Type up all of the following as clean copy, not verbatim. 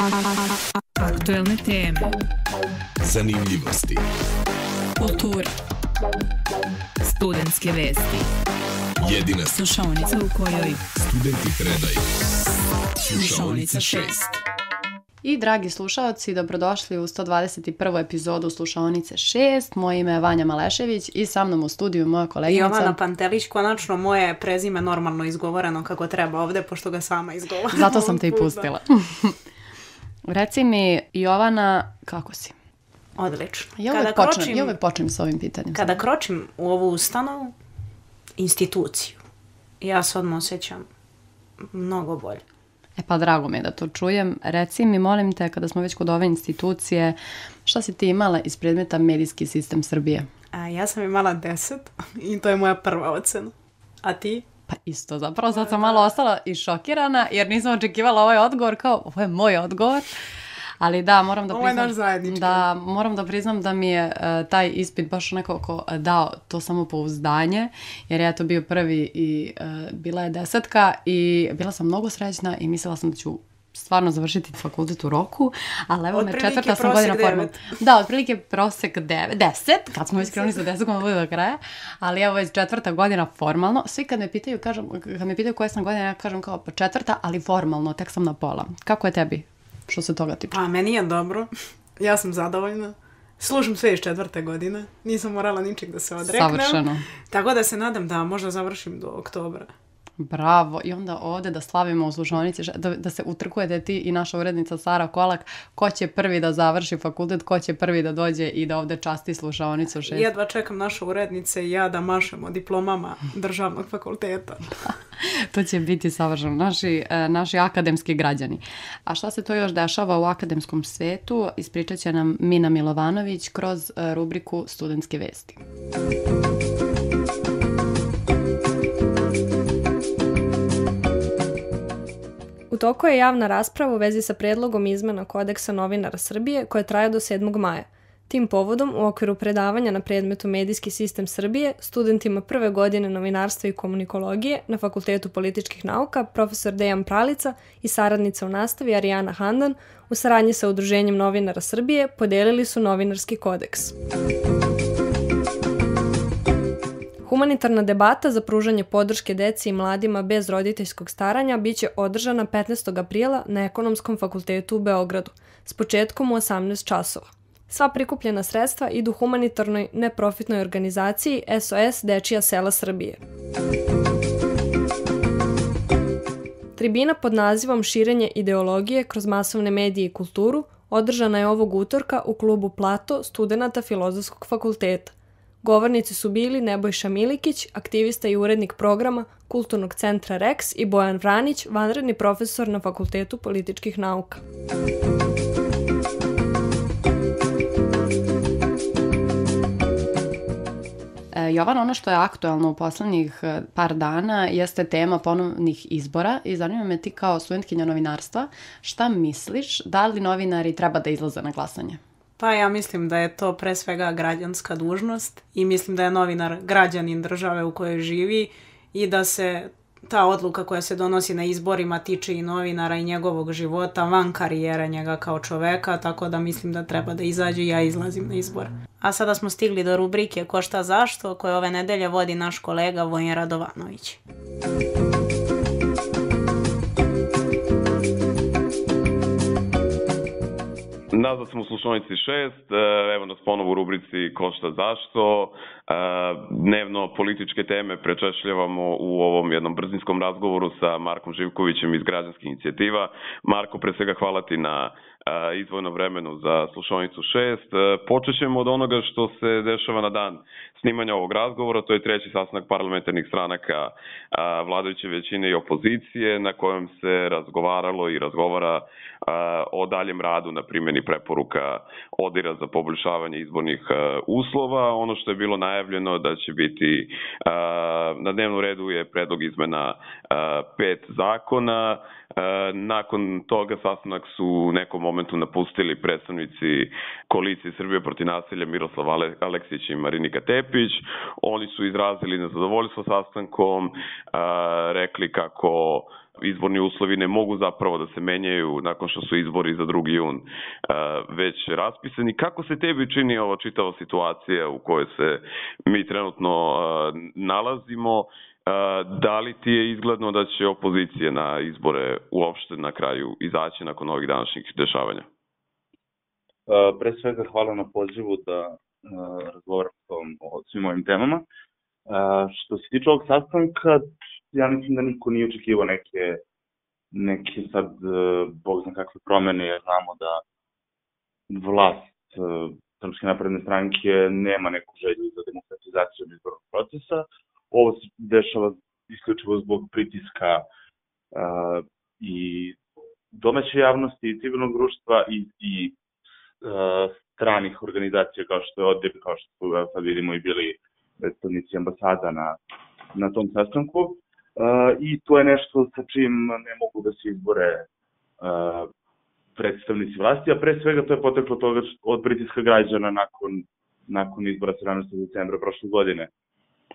Aktuelne teme, zanimljivosti, kultura, studentske vesti, jedina slušaonica u kojoj studenti predaju. Slušaonica 6. I dragi slušaoci, dobrodošli u 121. epizodu Slušaonice 6. Moje ime je Vanja Malešević i sa mnom u studiju moja koleginica Jovana Pantelić. Konačno moje prezime normalno izgovoreno kako treba ovde, pošto ga sama izgovorim. Zato sam te i pustila. Reci mi, Jovana, kako si? Odlično. Ja uvek počnem s ovim pitanjem. Kada kročim u ovu ustanovu, instituciju, ja se odmah osjećam mnogo bolje. E pa drago mi je da to čujem. Reci mi, molim te, kada smo već kod ove institucije, šta si ti imala iz predmeta medijski sistem Srbije? Ja sam imala 10 i to je moja prva ocena. A ti? Pa isto, zapravo sad sam malo ostala i šokirana jer nisam očekivala ovaj odgovor kao, ovo je moj odgovor. Ali da, moram da priznam da mi je taj ispit baš nekako dao to samopouzdanje, jer je to bio prvi i bila je 10 i bila sam mnogo srećna i mislila sam da ću stvarno završiti fakultet u roku, ali evo me četvrta sam godina formalno. Da, otprilike prosek 10, kad smo već krenuli sa 10, bude do kraja, ali evo već četvrta godina formalno. Svi kad me pitaju, koje sam godina, ja kažem kao pa četvrta, ali formalno, tek sam na pola. Kako je tebi? Što se toga tiče? Pa meni je dobro, ja sam zadovoljna, slušam sve iz 4. godine, nisam morala ničeg da se odreknem. Savršeno. Tako da se nadam da možda završim do oktobra. Bravo, i onda ovde da slavimo u slušaonici, da se utrkujete ti i naša urednica Sara Kolak, ko će prvi da završi fakultet, ko će prvi da dođe i da ovde časti slušaonicu 6. Jedva čekam naša urednice i ja da mašemo diplomama državnog fakulteta. To će biti savršeno, naši akademski građani. A šta se to još dešava u akademskom svetu, ispričat će nam Mina Milovanović kroz rubriku Studentske vesti. U toku je javna rasprava u vezi sa predlogom izmena Kodeksa novinara Srbije koje traje do 7. maja. Tim povodom, u okviru predavanja na predmetu Medijski sistem Srbije, studentima prve godine novinarstva i komunikologije na Fakultetu političkih nauka, profesor Dejan Pralica i saradnica u nastavi Arijana Handan u saradnji sa Udruženjem novinara Srbije podelili su novinarski kodeks. Humanitarna debata za pružanje podrške deci i mladima bez roditeljskog staranja biće održana 15. aprila na Ekonomskom fakultetu u Beogradu, s početkom u 18 časova. Sva prikupljena sredstva idu humanitarnoj neprofitnoj organizaciji SOS Dečija sela Srbije. Tribina pod nazivom Širenje ideologije kroz masovne medije i kulturu održana je ovog utorka u klubu Plato studenata Filozofskog fakulteta. Govornici su bili Nebojša Milikić, aktivista i urednik programa Kulturnog centra Rex i Bojan Vranić, vanredni profesor na Fakultetu političkih nauka. Jovana, ono što je aktuelno u poslednjih par dana jeste tema ponovnih izbora i zanima me ti kao studentkinja novinarstva, šta misliš, da li novinari treba da izlaze na glasanje? Pa ja mislim da je to pre svega građanska dužnost i mislim da je novinar građanin države u kojoj živi i da se ta odluka koja se donosi na izborima tiče i novinara i njegovog života van karijere njega kao čoveka, tako da mislim da treba da izađe i ja izlazim na izbor. A sada smo stigli do rubrike Ko šta zašto, koje ove nedelje vodi naš kolega Vojin Radovanović. Nazad smo u slušaonici 6, evo nas ponovo u rubrici Ko šta zašto. Dnevno političke teme prečešljavamo u ovom jednom brzinskom razgovoru sa Markom Živkovićem iz Građanskih inicijativa. Marko, pre svega hvala ti na izdvojenom vremenu za slušaonicu 6. Počet ćemo od onoga što se dešava na dan snimanja ovog razgovora, to je treći sastanak parlamentarnih stranaka vladajuće većine i opozicije na kojem se razgovaralo i razgovara o daljem radu na primjeni preporuka ODIR-a za poboljšavanje izbornih uslova. Ono što je bilo najavljeno da će biti na dnevnom redu je predlog izmena 5 zakona. Nakon toga sastanak su u nekom momentu napustili predstavnici koalicije Srbije protiv nasilja Miroslav Aleksić i Marinika Tepić. Oni su izrazili nezadovoljstvo sastankom, rekli kako izborni uslovi ne mogu zapravo da se menjaju nakon što su izbori za 2. jun već raspisani. Kako se tebi čini ova čitava situacija u kojoj se mi trenutno nalazimo? Da li ti je izgledno da će opozicija na izbore uopšte na kraju izaći nakon ovih današnjih dešavanja? Pre svega hvala na pozivu da razgovaram o svim ovim temama. Što se tiče ovog sastanka, ja mislim da niko nije očekivao neke sad, bog zna kakve promene, jer znamo da vlast Srpske napredne stranke nema neku želju za demokratizaciju izbornog procesa. Ovo se dešava isključivo zbog pritiska i domaće javnosti i civilnog društva i stranih organizacija kao što je ODIR, kao što su, sad vidimo, i bili predstavnici ambasada na tom sastanku. I to je nešto sa čim ne mogu da se izbore predstavnici vlasti, a pre svega to je poteklo toga od pritiska građana nakon izbora 17. decembra prošle godine.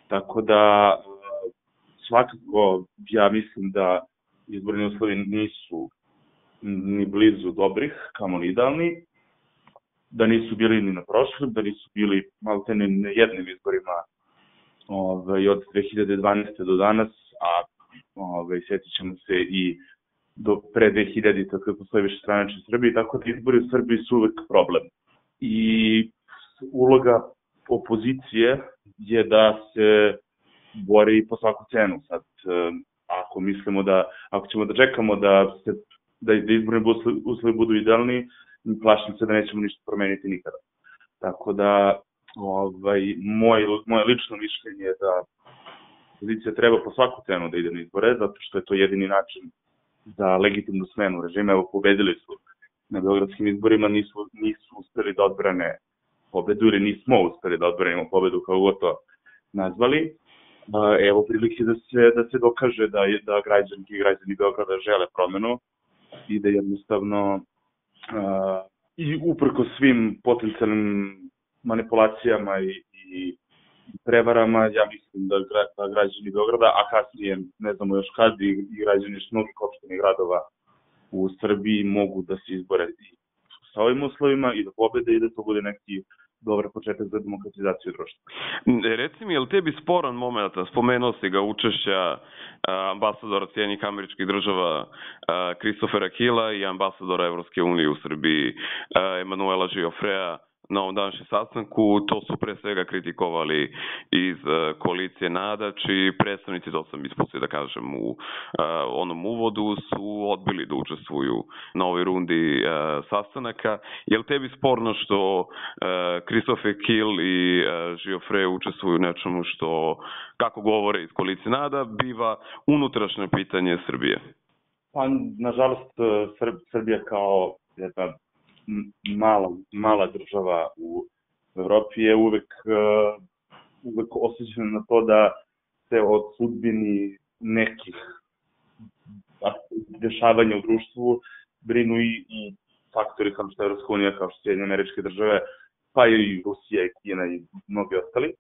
Tako da svakako ja mislim da izborni uslovi nisu ni blizu dobrih, kamoli idealni, da nisu bili ni na prošlim, da nisu bili maltene na jednim izborima od 2012. do danas, a sjetit ćemo se i do pre 2000. kada postoji više stranača u Srbiji, tako da izbori u Srbiji su uvek problem. I uloga opozicije je da se bori po svaku cenu. Sad, ako ćemo da čekamo da izborni uslovi budu idealni, plašim se da nećemo ništa promeniti nikada. Tako da, moje lično mišljenje je da opozicija treba po svaku cenu da ide na izbore, zato što je to jedini način za legitimnu smenu režima. Evo, pobedili su na beogradskim izborima, nisu uspeli da odbrane pobedu ili nismo uspeli da odbranimo pobedu, kao god to nazvali. Evo prilike da se dokaže da građanki i građani Beograda žele promenu i da jednostavno i uprko svim potencijalnim manipulacijama i prevarama, ja mislim da građani Beograda, a kasnije ne znamo još kad, i građani mnogih opština i gradova u Srbiji mogu da se izbore i sa ovim uslovima i da pobede i da to bude neki dobar početak za demokratizaciju društva. Reci mi, je li tebi sporan moment, spomenuo si ga, učešća ambasadora Sjedinjenih Američkih Država Christophera Hilla i ambasadora Evropske unije u Srbiji Emanuela Giuffrea na ovom današnjem sastanku? To su pre svega kritikovali iz koalicije NADA, čiji predstavnici, to sam ispustio da kažem u onom uvodu, su odbili da učestvuju na ovoj rundi sastanaka. Je li tebi sporno što Christopher Hill i Giuffre učestvuju u nečemu što, kako govore iz koalicije NADA, biva unutrašnje pitanje Srbije? Pa, nažalost, Srbija kao jedna mala država u Evropi je uvek osuđena na to da se od sudbini nekih dešavanja u društvu brinu i faktori kao što je Evropska unija, kao što Sjedinjene Američke Države, pa i Rusija i Kina i mnogi ostali.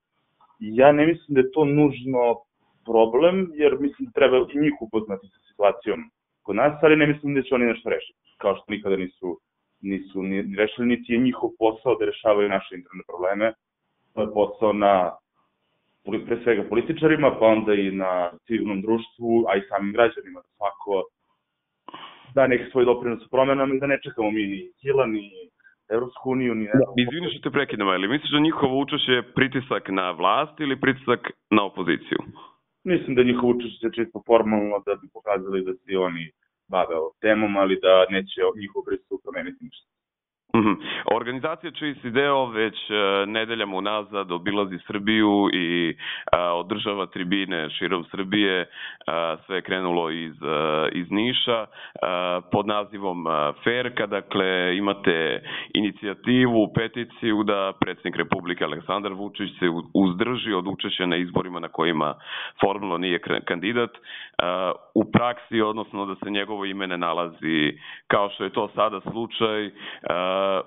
Ja ne mislim da je to nužno problem, jer mislim da treba i njih upoznati sa situacijom kod nas, ali ne mislim da će oni nešto rešiti, kao što nikada nisu ni rešili, niti je njihov posao da rešavaju naše interne probleme. To je posao na, pre svega, političarima, pa onda i na civilnom društvu, a i samim građanima, da svako da neki svoj doprinos u promenama i da ne čekamo mi ni Hila, ni Evropsku uniju, ni... Izvini što te prekidam, ali misliš da njihovo učešće je pritisak na vlast ili pritisak na opoziciju? Mislim da njihovo učešće je čisto formalno da bi pokazali da se oni bave ovom temom, ali da neće njihov pristup promeniti ništa. Organizacija čiji si deo već nedeljama unazad obilazi Srbiju i održava tribine širom Srbije. Sve je krenulo iz Niša pod nazivom Ferka. Dakle, imate inicijativu, peticiju da predsjednik Republike Aleksandar Vučić se uzdrži od učešća na izborima na kojima formalno nije kandidat. U praksi, odnosno da se njegovo ime ne nalazi, kao što je to sada slučaj,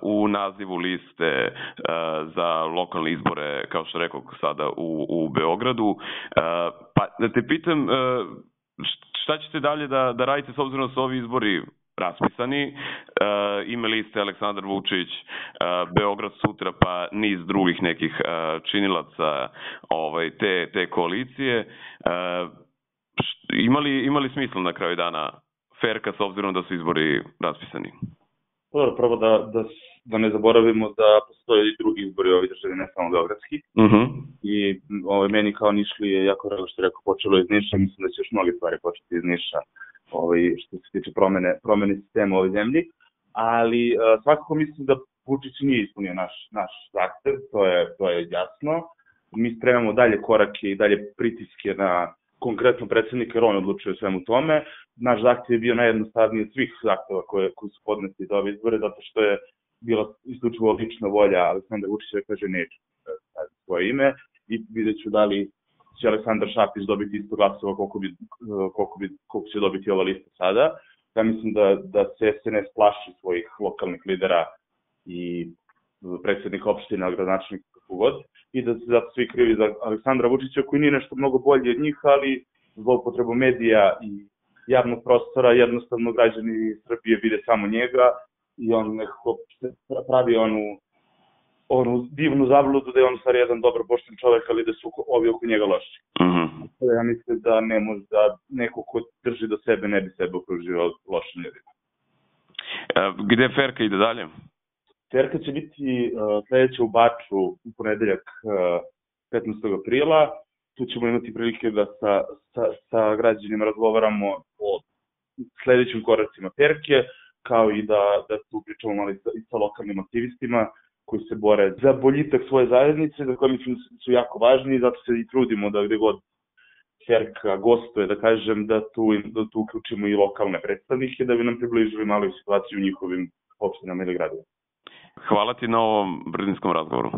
u nazivu liste za lokalne izbore, kao što rekao sada u Beogradu. Pa da te pitam, Šta ćete dalje da radite s obzirom da su ovi izbori raspisani? Imali ste Aleksandar Vučić, Beograd sutra, pa niz drugih nekih činilaca te koalicije. Imali smisla na kraju dana Ferka s obzirom da su izbori raspisani? Dobro, prvo da ne zaboravimo da postoje i drugi izbori u ovoj državi, ne samo beogradski. I meni kao Nišli je jako drago što je rekao počelo iz Niša, mislim da će još mnoge stvari početi iz Niša što se tiče promene sistema u ovoj zemlji, ali svakako mislim da Vučić nije ispunio naš zahtev, to je jasno. Mi spremamo dalje korake i dalje pritiske na konkretno predsjednika, jer on odlučuje svemu tome. Naš zahtev je bio najjednostavniji od svih zahteva koji su podneti za ove izbore, zato što je bila isključivo lična volja Aleksandra Vučića da kaže neću svoje ime i vidjet ću da li će Aleksandar Šapić dobiti isto glasova koliko će dobiti ova lista sada. Ja mislim da se SNS plaši svojih lokalnih lidera i predsjednika opština, gradonačelnika, kako god, i da se zato svi krivi za Aleksandra Vučića, koji nije nešto mnogo bolje od njih, ali zloupotrebu medija i javnog prostora jednostavno građani Srbije vide samo njega i on nekako pravi onu divnu zabludu da je on stvar jedan dobar pošten čovjek, ali da su ovi oko njega loši. Ja mislim da ne može da neko ko drži do sebe ne bi sebe okružio lošim ljudima. Gde Ferka ide dalje? Ferka će biti sledeća u Baču u ponedeljak 15. aprila. Tu ćemo imati prilike da sa građanima razgovaramo o sledećim koracima Ferke, kao i da tu pričamo malo i sa lokalnim aktivistima koji se bore za boljitak svoje zajednice, za koje mislim su jako važni i zato se i trudimo da gde god Ferka gostuje, da kažem, da tu uključimo i lokalne predstavnike da bi nam približili malo i situaciju u njihovim opštinama ili gradovima. Hvala ti na ovom brzinskom razgovoru.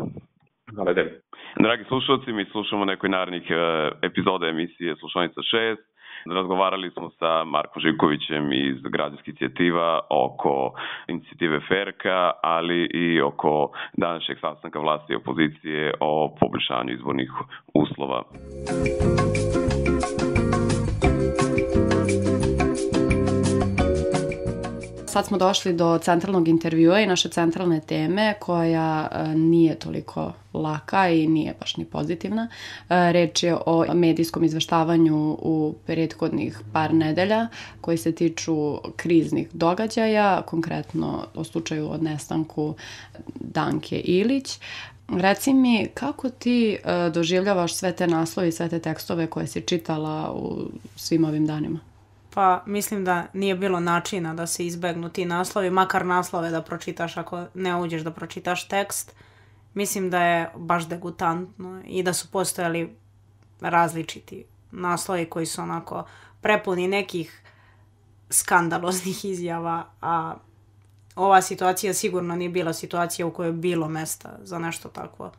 Hvala tebi. Dragi slušalci, mi slušamo nekoj narednih epizoda emisije Slušaonica 6. Razgovarali smo sa Markom Živkovićem iz građanskih inicijativa oko inicijative Ferka, ali i oko današnjeg sastanka vlasti i opozicije o poboljšanju izbornih uslova. Sad smo došli do centralnog intervjua i naše centralne teme koja nije toliko laka i nije baš ni pozitivna. Reč je o medijskom izveštavanju u prethodnih par nedelja koji se tiču kriznih događaja, konkretno o slučaju od nestanku Danke Ilić. Reci mi, kako ti doživljavaš sve te naslove i sve te tekstove koje si čitala u svim ovim danima? Pa mislim da nije bilo načina da se izbegnu ti naslovi, makar naslove da pročitaš ako ne uđeš da pročitaš tekst. Mislim da je baš degutantno i da su postojali različiti naslovi koji su onako prepuni nekih skandaloznih izjava, a ova situacija sigurno nije bila situacija u kojoj je bilo mesta za nešto takvo.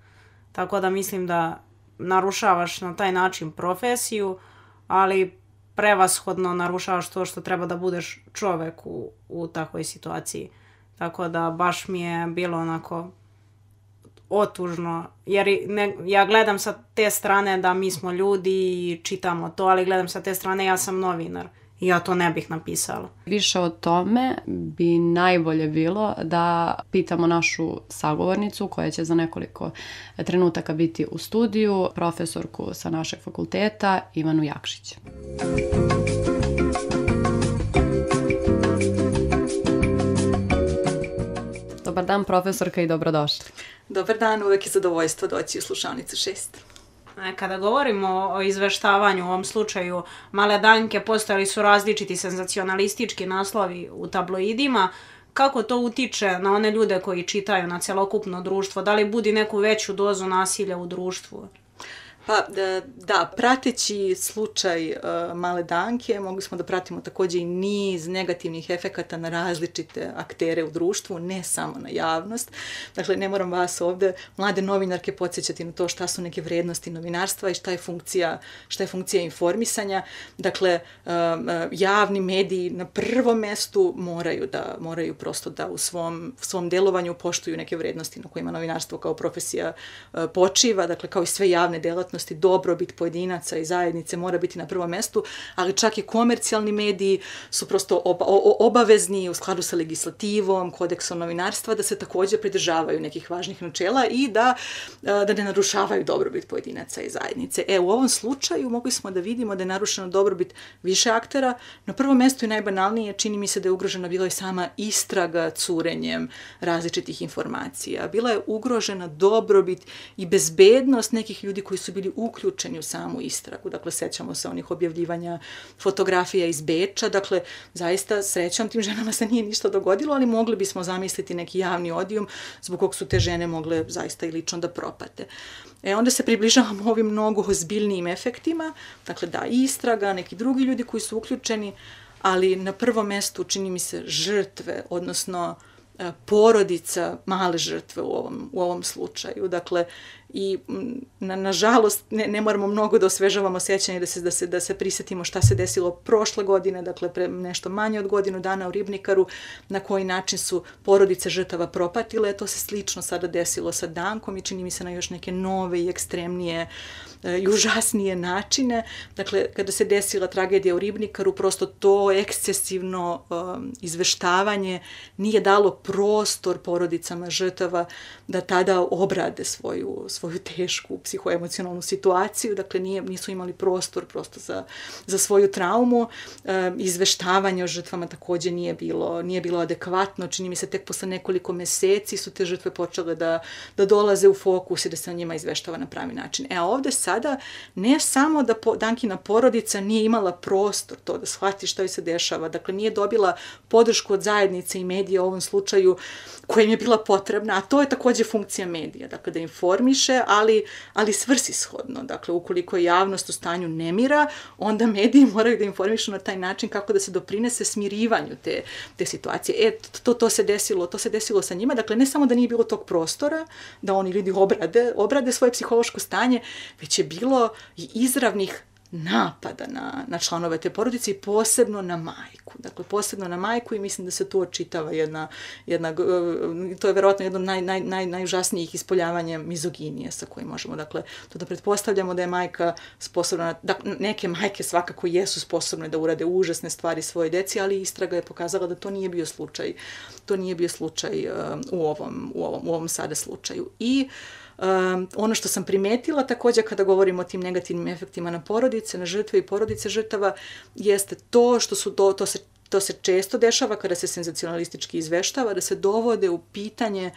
Tako da mislim da narušavaš na taj način profesiju, ali prevashodno narušavaš to što treba da budeš čovek u takvoj situaciji. Tako da baš mi je bilo onako otužno, jer ja gledam sa te strane da mi smo ljudi i čitamo to, ali gledam sa te strane ja sam novinar i ja to ne bih napisala. Više o tome bi najbolje bilo da pitamo našu sagovornicu koja će za nekoliko trenutaka biti u studiju, profesorku sa našeg fakulteta, Ivanu Jakšić. Dobar dan, profesorka, i dobrodošli. Dobar dan, uvek je zadovoljstvo doći u Slušaonicu 6. Kada govorimo o izveštavanju u ovom slučaju Male Danke, postojali su različiti senzacionalistički naslovi u tabloidima. Kako to utiče na one ljude koji čitaju, na celokupno društvo? Da li budi neku veću dozu nasilja u društvu? Pa da, prateći slučaj Male Danke, mogli smo da pratimo takođe i niz negativnih efekata na različite aktere u društvu, ne samo na javnost. Dakle, ne moram vas ovde, mlade novinarke, podsjećati na to šta su neke vrednosti novinarstva i šta je funkcija informisanja. Dakle, javni mediji na prvom mestu moraju prosto da u svom delovanju poštuju neke vrednosti na kojima novinarstvo kao profesija počiva, dakle, kao i sve javne delatnosti delatnosti, dobrobit pojedinaca i zajednice mora biti na prvom mestu, ali čak i komercijalni mediji su prosto obavezni u skladu sa legislativom, kodeksom novinarstva da se također pridržavaju nekih važnih načela i da ne narušavaju dobrobit pojedinaca i zajednice. U ovom slučaju mogli smo da vidimo da je narušena dobrobit više aktera. Na prvom mjestu i najbanalnije čini mi se da je ugrožena bila i sama istraga curenjem različitih informacija. Bila je ugrožena dobrobit i bezbednost nekih ljudi koji su bili uključeni u samu istragu. Dakle, sećamo se onih objavljivanja fotografija iz Beča. Dakle, zaista srećom tim ženama se nije ništa dogodilo, ali mogli bismo zamisliti neki javni odijum zbog kog su te žene mogle zaista i lično da propate. Onda se približavamo ovim mnogo ozbiljnijim efektima, dakle da, istraga, neki drugi ljudi koji su uključeni, ali na prvom mjestu čini mi se žrtve, odnosno porodica male žrtve u ovom slučaju. Dakle, i nažalost ne moramo mnogo da osvežavamo sjećanje da se prisjetimo šta se desilo prošle godine, dakle pre nešto manje od godinu dana u Ribnikaru, na koji način su porodice žrtava propatile. To se slično sada desilo sa Dankom i čini mi se na još neke nove i ekstremnije i užasnije načine. Dakle, kada se desila tragedija u Ribnikaru, prosto to ekscesivno izveštavanje nije dalo prostor porodicama žrtava da tada obrade svoju tešku psihoemocionalnu situaciju, dakle nisu imali prostor prosto za svoju traumu. Izveštavanje o žrtvama također nije bilo adekvatno. Čini mi se tek posle nekoliko meseci su te žrtve počele da dolaze u fokus i da se o njima izveštava na pravi način. A ovde sada ne samo da Dankina porodica nije imala prostor to da shvati šta joj se dešava, dakle nije dobila podršku od zajednice i medija u ovom slučaju koja im je bila potrebna, a to je također funkcija medija, dakle da informiše, ali svrsishodno. Dakle, ukoliko je javnost u stanju nemira, onda mediji moraju da informišu na taj način kako da se doprinese smirivanju te situacije. To se desilo sa njima, dakle ne samo da nije bilo tog prostora da oni ljudi obrade svoje psihološko stanje, već je bilo i izravnih napada na članove te porodice i posebno na majku. Dakle, posebno na majku i mislim da se tu očitava to je verovatno jedno najužasnijih ispoljavanja mizoginije sa kojim možemo, dakle, to da pretpostavljamo da je majka sposobna, neke majke svakako jesu sposobne da urade užasne stvari svoje deci, ali istraga je pokazala da to nije bio slučaj. To nije bio slučaj u ovom sada slučaju. I ono što sam primetila također kada govorimo o tim negativnim efektima na porodice, na žrtve i porodice žrtava, jeste to što to se često dešava kada se senzacionalistički izveštava, da se dovode u pitanje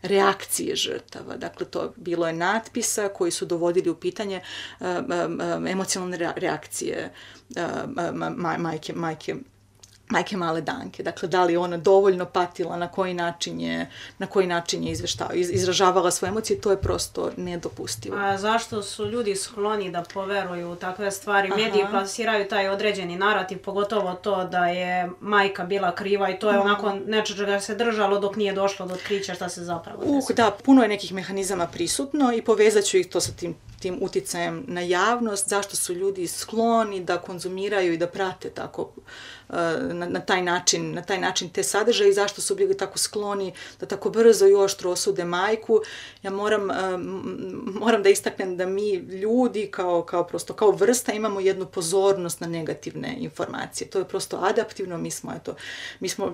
reakcije žrtava. Dakle, bilo je natpisa koji su dovodili u pitanje emocionalne reakcije majke male Danke. Dakle, da li je ona dovoljno patila, na koji način je izražavala svoje emocije, to je prosto nedopustivo. A zašto su ljudi skloni da poveruju u takve stvari? Mediji plasiraju taj određeni narativ, pogotovo to da je majka bila kriva i to je onako nečega se držalo dok nije došlo do otkrića šta se zapravo desilo. Da, puno je nekih mehanizama prisutno i povezat ću ih to sa tim uticajem na javnost, zašto su ljudi skloni da konzumiraju i da prate tako na taj način te sadržaje i zašto su bili tako skloni da tako brzo i oštro osude majku. Ja moram da istaknem da mi ljudi kao vrsta imamo jednu pozornost na negativne informacije. To je prosto adaptivno,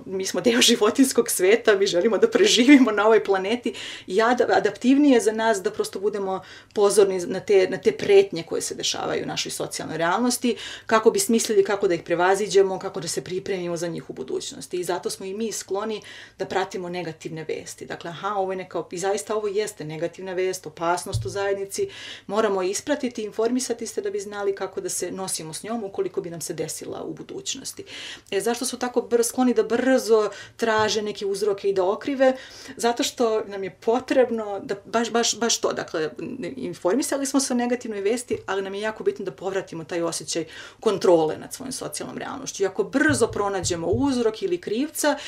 mi smo deo životinjskog sveta, mi želimo da preživimo na ovoj planeti i adaptivnije za nas da prosto budemo pozorni na te pretnje koje se dešavaju u našoj socijalnoj realnosti, kako bi smislili kako da ih prevaziđemo, kako da se pripremimo za njih u budućnosti. I zato smo i mi skloni da pratimo negativne vesti. Dakle, i zaista ovo jeste negativna vest, opasnost u zajednici, moramo ispratiti, informisati se da bi znali kako da se nosimo s njom ukoliko bi nam se desila u budućnosti. Zašto su tako skloni da brzo traže neke uzroke i da okrive? Zato što nam je potrebno da baš to, dakle, informisali smo se o negativnoj vesti, ali nam je jako bitno da povratimo taj osjećaj kontrole nad svojom socijalnom realnošću. I ako brzo pronađemo uzrok ili krivca,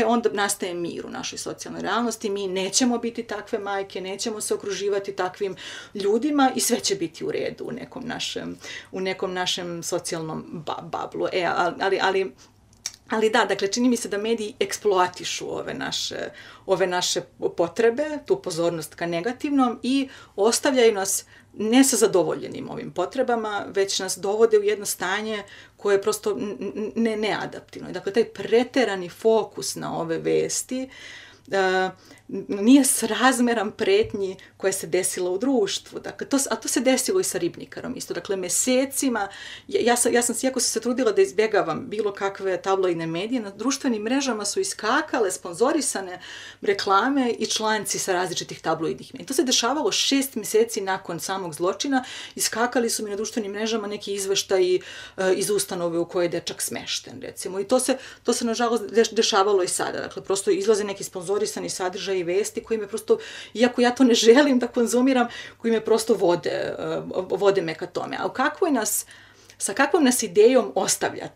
onda nastaje mir u našoj socijalnoj realnosti, mi nećemo biti takve majke, nećemo se okruživati takvim ljudima i sve će biti u redu u nekom našem socijalnom bablu. Ali Ali da, dakle, čini mi se da mediji eksploatišu ove naše potrebe, tu pozornost ka negativnom i ostavljaju nas ne sa zadovoljenim ovim potrebama, već nas dovode u jedno stanje koje je prosto neadaptivno. Dakle, taj preterani fokus na ove vesti nije srazmeran pretnji koja se desila u društvu. Dakle, to se desilo i sa Ribnikarom isto. Dakle, mesecima, ja sam iako se trudila da izbjegavam bilo kakve tabloidne medije, na društvenim mrežama su iskakale sponzorisane reklame i članci sa različitih tabloidnih medija. To se dešavalo 6 mjeseci nakon samog zločina. Iskakali su mi na društvenim mrežama neki izveštaji iz ustanove u kojoj je dečak smešten, recimo. I to se nažalost dešavalo i sada. Dakle, prosto izlaze neki sponzorisani sadržaj i vesti koji me prosto, iako ja to ne želim da konzumiram, koji me prosto vode me ka tome. A sa kakvom nas idejom ostavlja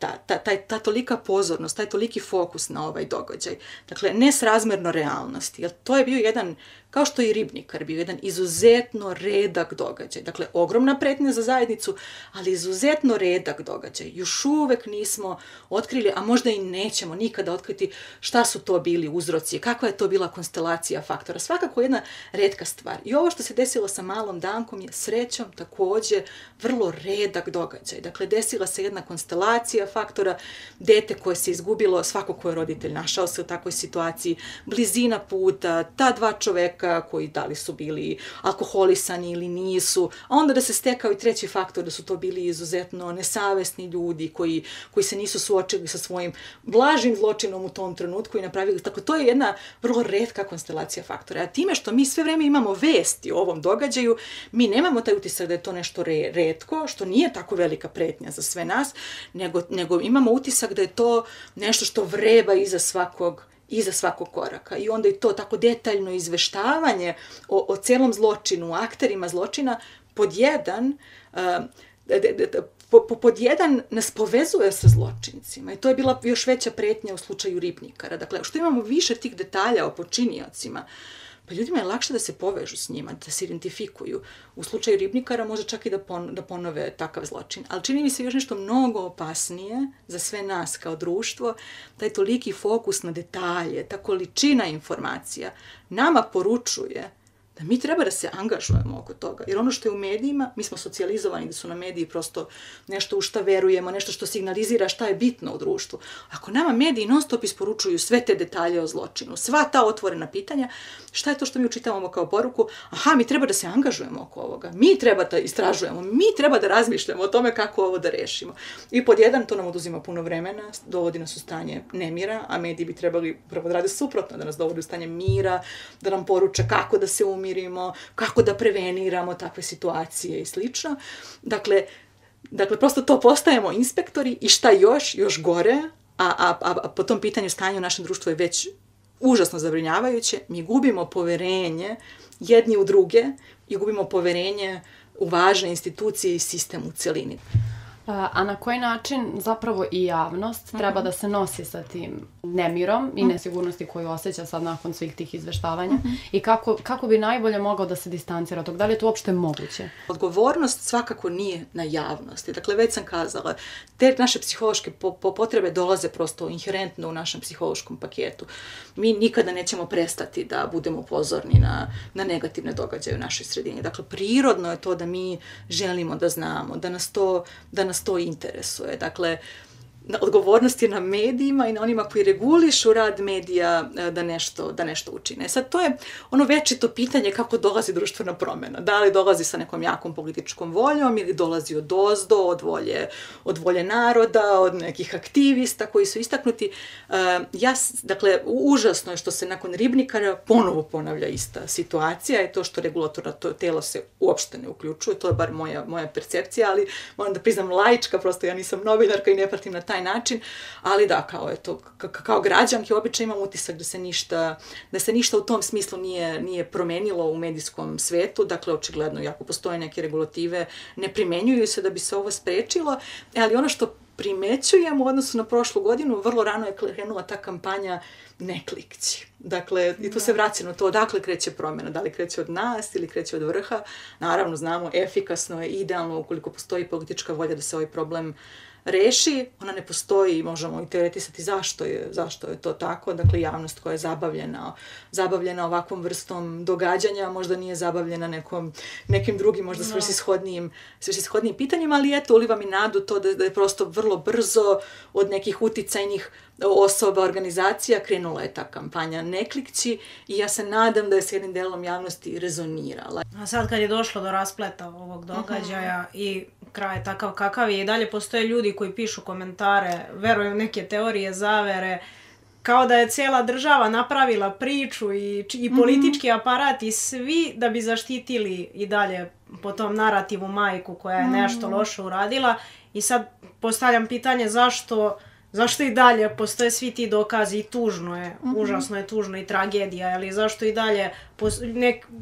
ta tolika pozornost, taj toliki fokus na ovaj događaj. Dakle, nesrazmerno realnosti. Jer to je bio jedan, kao što i Ribnikar bio, jedan izuzetno redak događaj. Dakle, ogromna pretnja za zajednicu, ali izuzetno redak događaj. Još uvek nismo otkrili, a možda i nećemo nikada otkriti šta su to bili uzroci, kakva je to bila konstelacija faktora. Svakako jedna retka stvar. I ovo što se desilo sa malom Dankom je srećom takođe vrlo redak događaj. Dakle, desila se jedna konstelacija faktora, dete koje se izgubilo, svako ko je roditelj našao se u takvoj situaciji, blizina puta, ta dva čoveka koji da li su bili alkoholisani ili nisu, a onda da se stekao i treći faktor da su to bili izuzetno nesavesni ljudi koji se nisu suočili sa svojim blažim zločinom u tom trenutku i napravili. Tako, to je jedna vrlo retka konstelacija faktora. A time što mi sve vreme imamo vesti o ovom događaju, mi nemamo taj utisak da je to nešto retko, što nije tako velika pretnja za sve nas, nego imamo utisak da je to nešto što vreba iza svakog koraka. I onda i to tako detaljno izveštavanje o celom zločinu, o akterima zločina, pod jedan nas povezuje sa zločincima. I to je bila još veća pretnja u slučaju Ribnikara. Dakle, što imamo više tih detalja o počiniocima, pa ljudima je lakše da se povežu s njima, da se identifikuju. U slučaju Ribnikara može čak i da ponove takav zločin. Ali čini mi se još nešto mnogo opasnije za sve nas kao društvo, taj toliki fokus na detalje, ta količina informacija nama poručuje da mi treba da se angažujemo oko toga. Jer ono što je u medijima, mi smo socijalizovani da su na mediji prosto nešto u šta verujemo, nešto što signalizira šta je bitno u društvu. Ako nama mediji non stop isporučuju sve te detalje o zločinu, sva ta otvorena pitanja, šta je to što mi učitavamo kao poruku? Aha, mi treba da se angažujemo oko ovoga, mi treba da istražujemo, mi treba da razmišljamo o tome kako ovo da rešimo. I pod jedan, to nam oduzima puno vremena, dovodi nas u stanje nemira, a mediji bi trebali prvo da rade suprotno, da nas dovodi u stanje mira, da nam poruče kako da se umirimo, kako da preveniramo takve situacije i slično. Dakle, prosto to postajemo inspektori i šta još gore, a po tom pitanju stanja u našem društvu je već užasno zabrinjavajuće, mi gubimo poverenje jedni u druge i gubimo poverenje u važne institucije i sistem u celini. A na koji način zapravo i javnost treba da se nosi sa tim nemirom i nesigurnosti koju osjeća sad nakon svih tih izveštavanja i kako bi najbolje mogao da se distancira od toga? Da li je to uopšte moguće? Odgovornost svakako nije na javnosti. Dakle, već sam kazala, te naše psihološke potrebe dolaze prosto inherentno u našem psihološkom paketu. Mi nikada nećemo prestati da budemo pozorni na negativne događaje u našoj sredini. Dakle, prirodno je to da mi želimo da znamo, da nas to interesuje. Dakle, odgovornost je na medijima i na onima koji regulišu rad medija da nešto učine. Sad, to je ono večito pitanje kako dolazi društvena promjena. Da li dolazi sa nekom jakom političkom voljom ili dolazi odozdo, od volje naroda, od nekih aktivista koji su istaknuti. Dakle, užasno je što se nakon Ribnikara ponovo ponavlja ista situacija i to što regulatorno telo se uopšte ne uključuje. To je bar moja percepcija, ali moram da priznam laička, prosto ja nisam novinarka i ne pratim na taj način, ali da, kao građanki obično imam utisak da se ništa u tom smislu nije promenilo u medijskom svetu, dakle očigledno, iako postoje neke regulative, ne primenjuju se da bi se ovo sprečilo, ali ono što primećujem u odnosu na prošlu godinu, vrlo rano je krenula ta kampanja ne klikći. Dakle, i tu se vraća na to odakle kreće promjena, da li kreće od nas ili kreće od vrha. Naravno, znamo, efikasno je, idealno ukoliko postoji politička volja da se ovaj problem reši, ona ne postoji i možemo i teoretisati zašto je to tako. Dakle, javnost koja je zabavljena ovakvom vrstom događanja možda nije zabavljena nekim drugim, možda svrsishodnijim pitanjima, ali eto, uliva mi nadu to da je prosto vrlo brzo od nekih uticajnih osoba, organizacija, krenula je ta kampanja Ne klikći i ja se nadam da je s jednim delom javnosti rezonirala. A sad kad je došlo do raspleta ovog događaja i kraj takav kakav je, i dalje postoje ljudi koji pišu komentare, veruju neke teorije zavere, kao da je cijela država napravila priču i politički aparat i svi da bi zaštitili i dalje po tom narativu majku koja je nešto loše uradila. I sad postavljam pitanje zašto i dalje postoje svi ti dokazi i tužno je, užasno je tužno i tragedija, ali zašto i dalje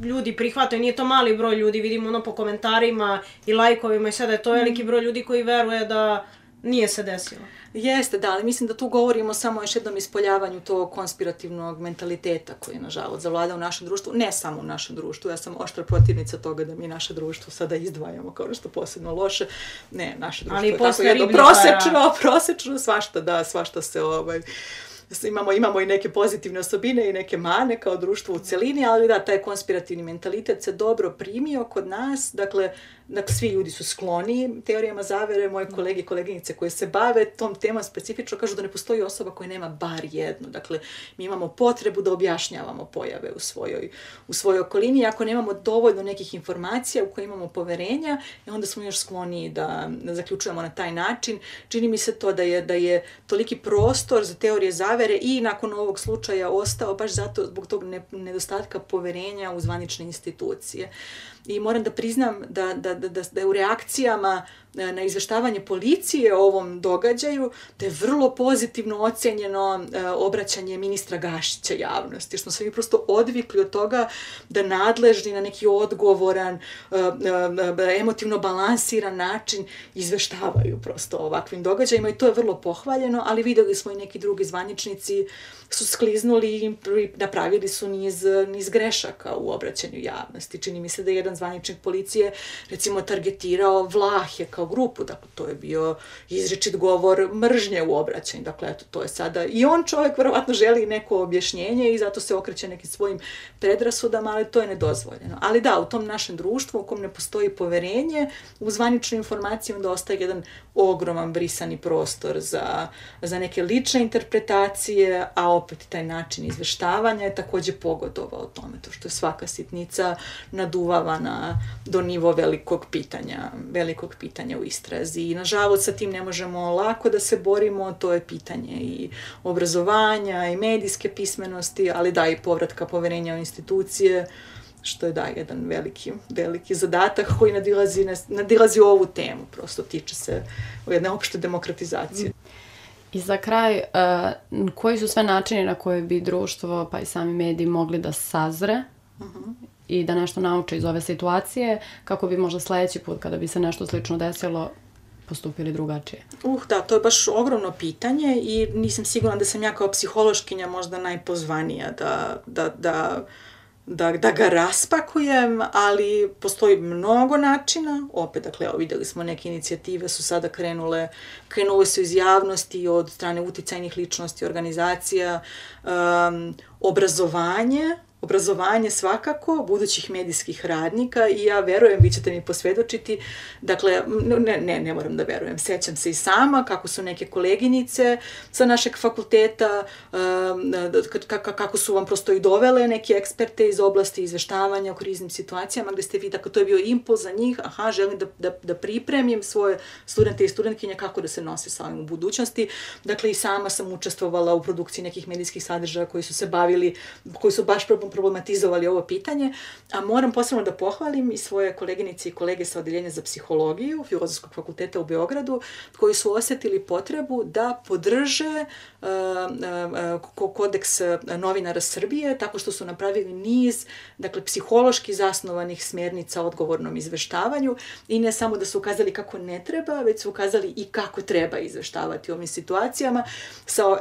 ljudi prihvataju, nije to mali broj ljudi, vidimo ono po komentarima i lajkovima i sada je to veliki broj ljudi koji veruje da nije se desilo. Jeste, da, ali mislim da tu govorimo samo još jednom ispoljavanju tog konspirativnog mentaliteta koji je, nažalost, zavlada u našem društvu. Ne samo u našem društvu, ja sam oštra protivnica toga da mi naše društvo sada izdvajamo kao nešto posebno loše. Ne, naše društvo je tako jedno prosečno, svašta se imamo i neke pozitivne osobine i neke mane kao društvo u celini, ali da, taj konspirativni mentalitet se dobro primio kod nas, dakle, svi ljudi su skloni teorijama zavere, moje kolege i koleginice koje se bave tom temom specifično kažu da ne postoji osoba koja nema bar jednu. Dakle, mi imamo potrebu da objašnjavamo pojave u svojoj okolini. Ako nemamo dovoljno nekih informacija u koje imamo poverenja, onda smo još skloni da zaključujemo na taj način. Čini mi se to da je toliki prostor za teorije zavere i nakon ovog slučaja ostao baš zato zbog tog nedostatka poverenja u zvanične institucije. I moram da priznam da je u reakcijama na izveštavanje policije o ovom događaju, da je vrlo pozitivno ocenjeno obraćanje ministra Gašića javnosti, jer smo se mi prosto odvikli od toga da nadležni na neki odgovoran, emotivno balansiran način izveštavaju prosto o ovakvim događajima i to je vrlo pohvaljeno, ali videli smo i neki drugi zvaničnici su skliznuli i napravili su niz grešaka u obraćanju javnosti. Čini mi se da je jedan zvaničnik policije recimo targetirao Vlahe kao grupu, dakle to je bio izričit govor mržnje u obraćanju, dakle eto to je sada i on čovjek verovatno želi neko objašnjenje i zato se okreće nekim svojim predrasudama, ali to je nedozvoljeno. Ali da, u tom našem društvu u kom ne postoji poverenje u zvaničnu informaciju onda ostaje jedan ogroman brisani prostor za neke lične interpretacije, a opet taj način izveštavanja je također pogodovao tome, to što je svaka sitnica naduvavana do nivo velikog pitanja u istrazi. I nažalost sa tim ne možemo lako da se borimo, to je pitanje i obrazovanja i medijske pismenosti, ali da i povratka poverenja u institucije, što je jedan veliki zadatak koji nadilazi ovu temu, prosto tiče se jedne opšte demokratizacije. I za kraj, koji su sve načini na koje bi društvo pa i sami mediji mogli da sazre i da nešto nauče iz ove situacije, kako bi možda sljedeći put kada bi se nešto slično desilo postupili drugačije? Da, to je baš ogromno pitanje i nisam sigurna da sam ja kao psihološkinja možda najpozvanija da ga raspakujem, ali postoji mnogo načina. Opet, dakle, evo, vidjeli smo neke inicijative su sada krenule su iz javnosti od strane uticajnih ličnosti, organizacija, obrazovanje svakako, budućih medijskih radnika i ja verujem, vi ćete mi posvjedočiti, dakle, ne moram da verujem, sjećam se i sama kako su neke koleginice sa našeg fakulteta, kako su vam prosto i dovele neke eksperte iz oblasti izveštavanja o kriznim situacijama, gdje ste vi, dakle, to je bio impuls za njih, želim da pripremim svoje studente i studentkinje kako da se nose sa ovim u budućnosti. Dakle, i sama sam učestvovala u produkciji nekih medijskih sadržaja koji su baš problematizovali ovo pitanje, a moram posebno da pohvalim i svoje koleginice i kolege sa Odeljenja za psihologiju Filozofskog fakulteta u Beogradu, koji su osjetili potrebu da podrže kodeks novinara Srbije, tako što su napravili niz, dakle, psihološki zasnovanih smjernica o odgovornom izveštavanju i ne samo da su ukazali kako ne treba, već su ukazali i kako treba izveštavati u ovim situacijama.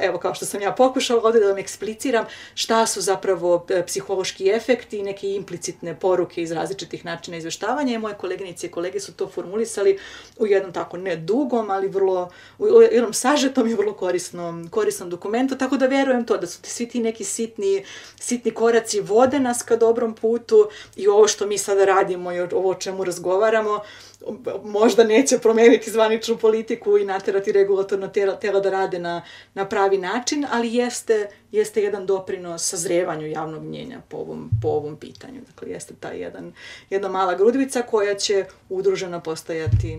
Evo, kao što sam ja pokušala ovdje da vam ekspliciram šta su zapravo psihološki psihološki efekti i neke implicitne poruke iz različitih načina izveštavanja i moje koleginice i kolege su to formulisali u jednom tako ne dugom, ali vrlo, u jednom sažetom i vrlo korisnom dokumentu, tako da verujem to, da su svi ti neki sitni koraci vode nas ka dobrom putu i ovo što mi sada radimo i ovo o čemu razgovaramo, možda neće promeniti zvaničnu politiku i naterati regulatorno tela da rade na pravi način, ali jeste jedan doprinos sazrevanju javnog mnjenja po ovom pitanju. Dakle, jeste ta jedna mala grudvica koja će udruženo postajati,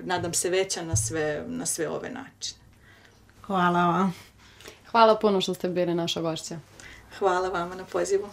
nadam se veća na sve ove načine. Hvala vam. Hvala puno što ste bili naša gošća. Hvala vama na pozivu.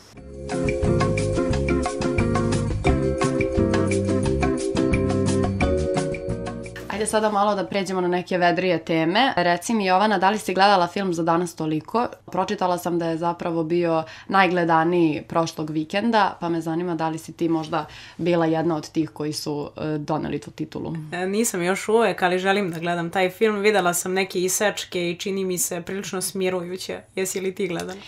Ajde sada malo da pređemo na neke vedrije teme. Reci mi, Jovana, da li si gledala film Za danas toliko? Pročitala sam da je zapravo bio najgledaniji prošlog vikenda, pa me zanima da li si ti možda bila jedna od tih koji su doneli tu titulu. Nisam još uvek, ali želim da gledam taj film. Videla sam neke isečke i čini mi se prilično smirujuće. Jesi li ti gledala?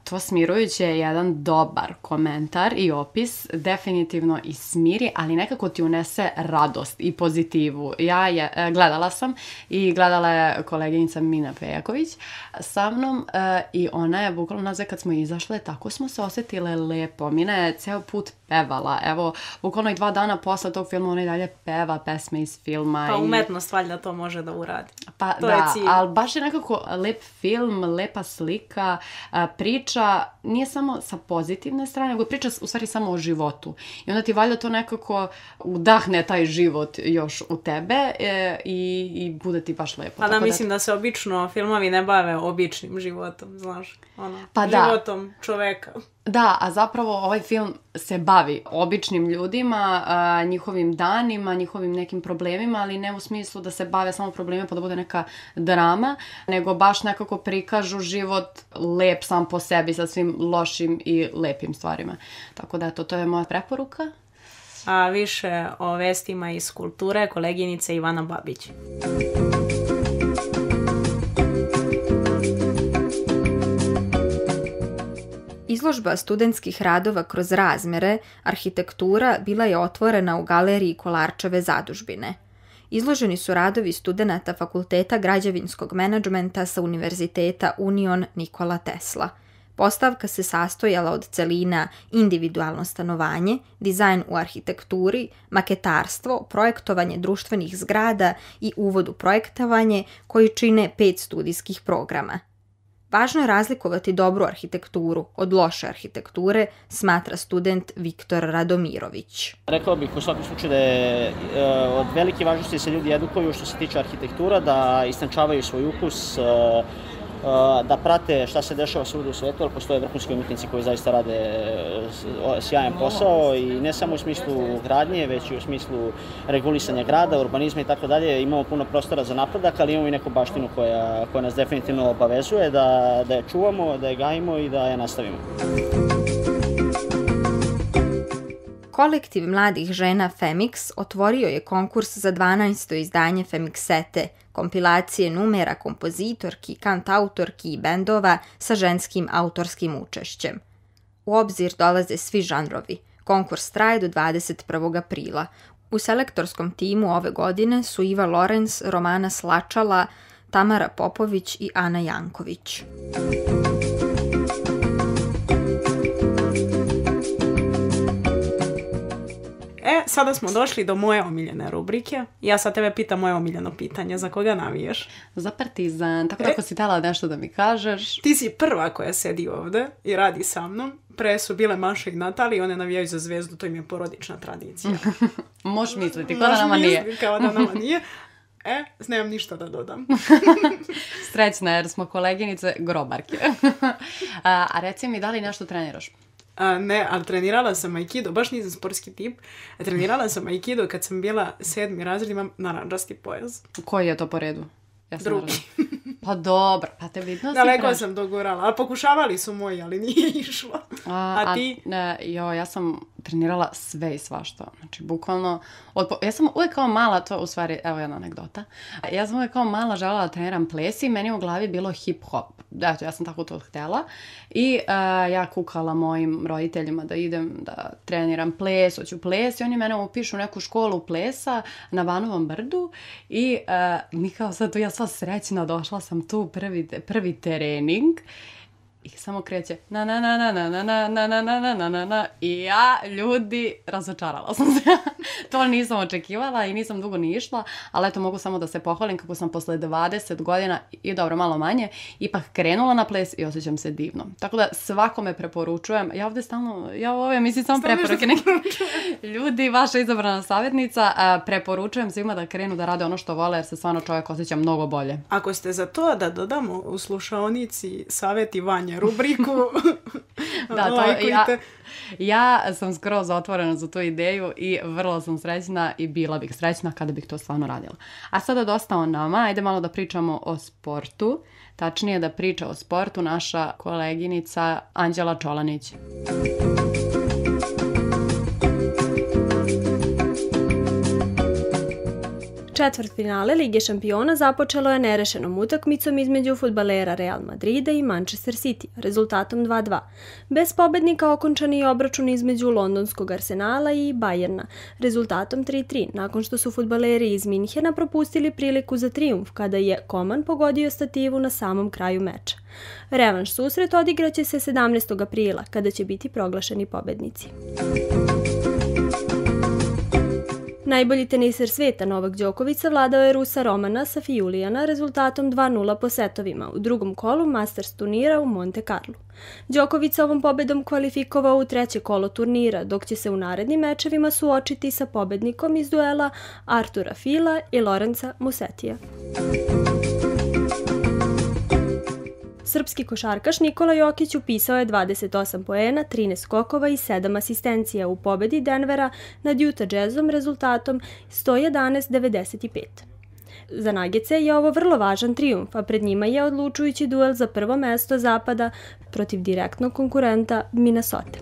To smirujuće je jedan dobar komentar i opis, definitivno i smiri, ali nekako ti unese radost i pozitivu. Ja gledala sam i gledala je koleginica Mina Pejaković sa mnom i ona je bukvalno nazve kad smo izašle, tako smo se osjetile lepo. Mina je ceo put pevala. Evo, bukvalno i 2 dana posle tog filma ona i dalje peva pesme iz filma. Pa umetnost valjda to može da uradi. Pa to da, ali baš je nekako lep film, lepa slika, priča nije samo sa pozitivne strane, nego priča u stvari samo o životu. I onda ti valjda to nekako udahne taj život još u tebe i bude ti baš lepo. Pa da, mislim da se obično filmovi ne bave običnim životom, znaš, pa životom čoveka. Da, a zapravo ovaj film se bavi običnim ljudima, njihovim danima, njihovim nekim problemima, ali ne u smislu da se bave samo problemima pa da bude neka drama, nego baš nekako prikažu život lep sam po sebi sa svim lošim i lepim stvarima. Tako da to je moja preporuka. A više o vestima iz kulture koleginica Ivana Babić. Izložba studentskih radova kroz razmere, arhitektura, bila je otvorena u galeriji Kolarčeve zadužbine. Izloženi su radovi studenata Fakulteta građevinskog menadžmenta sa Univerziteta Union Nikola Tesla. Postavka se sastojala od celina individualno stanovanje, dizajn u arhitekturi, maketarstvo, projektovanje društvenih zgrada i uvod u projektovanje koji čine 5 studijskih programa. Važno je razlikovati dobru arhitekturu od loše arhitekture, smatra student Viktor Radomirović. Rekao bih u svakom slučaju da je od velike važnosti se ljudi edukuju što se tiče arhitektura, da istančavaju svoj ukus, da prate šta se dešava svuda u svetu, ali postoje vrhunski umjetnici koji zaista rade sjajan posao i ne samo u smislu gradnje, već i u smislu regulisanja grada, urbanizma i tako dalje. Imamo puno prostora za napredak, ali imamo i neku baštinu koja nas definitivno obavezuje da je čuvamo, da je gajimo i da je nastavimo. Kolektiv mladih žena Femix otvorio je konkurs za 12. izdanje Femixete, kompilacije numera kompozitorki, kantautorki i bendova sa ženskim autorskim učešćem. U obzir dolaze svi žanrovi. Konkurs traje do 21. aprila. U selektorskom timu ove godine su Iva Lorenz, Romana Slačala, Tamara Popović i Ana Janković. Sada smo došli do moje omiljene rubrike. Ja sad tebe pitam moje omiljeno pitanje. Za koga navijaš? Za Partizan. Tako da ako si htjela nešto da mi kažeš. Ti si prva koja sedi ovde i radi sa mnom. Pre su bile Maša i Natalija, one navijaju za Zvezdu, to im je porodična tradicija. Možeš misliti, kao da nama nije. Kao da nama nije. Nemam ništa da dodam. Srećna jer smo koleginice grobarke. A reci mi, da li nešto treniraš? Ne, ali trenirala sam aikido, baš nisam sportski tip. Trenirala sam aikido kad sam bila 7. razred, imam narandžasti pojas. Koji je to po redu? Drugi. Pa dobro, pa te vidno si daleko sam dogurala, ali pokušavali su moji, ali nije išlo. A ti? Ja sam trenirala sve i svašta. Znači, bukvalno, ja sam uvijek kao mala, to u stvari, evo jedna anegdota, ja sam uvijek kao mala željela da treniram ples i meni u glavi bilo hip-hop. Eto, ja sam tako to htjela. I ja kukala mojim roditeljima da idem da treniram ples, hoću ples i oni mene upišu u neku školu plesa na Banovom brdu i mi kao sad tu ja sva srećna došla sam tu prvi trening. I samo kreće na na na na na na na na na na na na na i ja, ljudi, razočarala sam se. To nisam očekivala i nisam dugo ni išla, ali eto mogu samo da se pohvalim kako sam posle 20 godina i dobro malo manje ipak krenula na ples i osjećam se divno. Tako da svakome preporučujem, ja ovdje stalno, ja ove mislim samo preporuke neki ljudi, vaša izabrana savjetnica, preporučujem svima da krenu da rade ono što vole jer se stvarno čovjek osjeća mnogo bolje. Ako ste za to da dodamo u slušaonici savjeti Vanje rubriku, da, to, ja sam skroz otvorena za tu ideju i vrlo sam srećna i bila bih srećna kada bih to stvarno radila. A sada dosta o nama, ajde malo da pričamo o sportu, tačnije da priča o sportu naša koleginica Anđela Čolanić. Četvrtfinale Lige šampiona započelo je nerešenom utakmicom između fudbalera Real Madrida i Manchester City, rezultatom 2:2. Bez pobednika okončan je obračun između londonskog Arsenala i Bayerna, rezultatom 3:3, nakon što su fudbaleri iz Minhena propustili priliku za trijumf kada je Koman pogodio stativu na samom kraju meča. Revanš susret odigraće se 17. aprila, kada će biti proglašeni pobednici. Najbolji teniser sveta Novak Đoković savladao je Rusa Romana Safiulijana rezultatom 2:0 po setovima u drugom kolu Masters turnira u Monte Carlo. Đoković se ovom pobedom kvalifikovao u treće kolo turnira, dok će se u narednim mečevima suočiti sa pobednikom iz duela Artura Fila i Lorenza Musetija. Srpski košarkaš Nikola Jokić upisao je 28 poena, 13 skokova i 7 asistencija u pobedi Denvera nad Utah Jazzom rezultatom 111-95. Za Nuggetse je ovo vrlo važan trijumf, a pred njima je odlučujući duel za prvo mesto zapada protiv direktnog konkurenta Minnesota.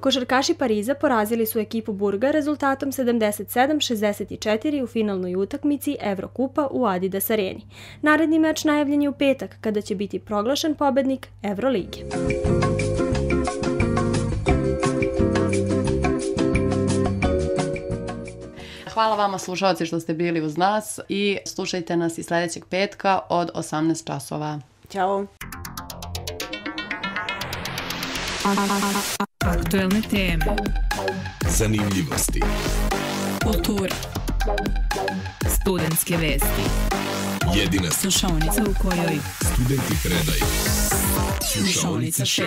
Košarkaši Pariza porazili su ekipu Burga rezultatom 77-64 u finalnoj utakmici Evrokupa u Adidas Areni. Naredni meč najavljen je u petak, kada će biti proglašen pobednik Evrolige. Hvala vama slušalci što ste bili uz nas i slušajte nas i sljedećeg petka od 18 časova. Ćao! Aktuelne teme, zanimljivosti, kultura, studentske vesti, jedina slušaonica u kojoj studenti predaju. Slušaonica 6.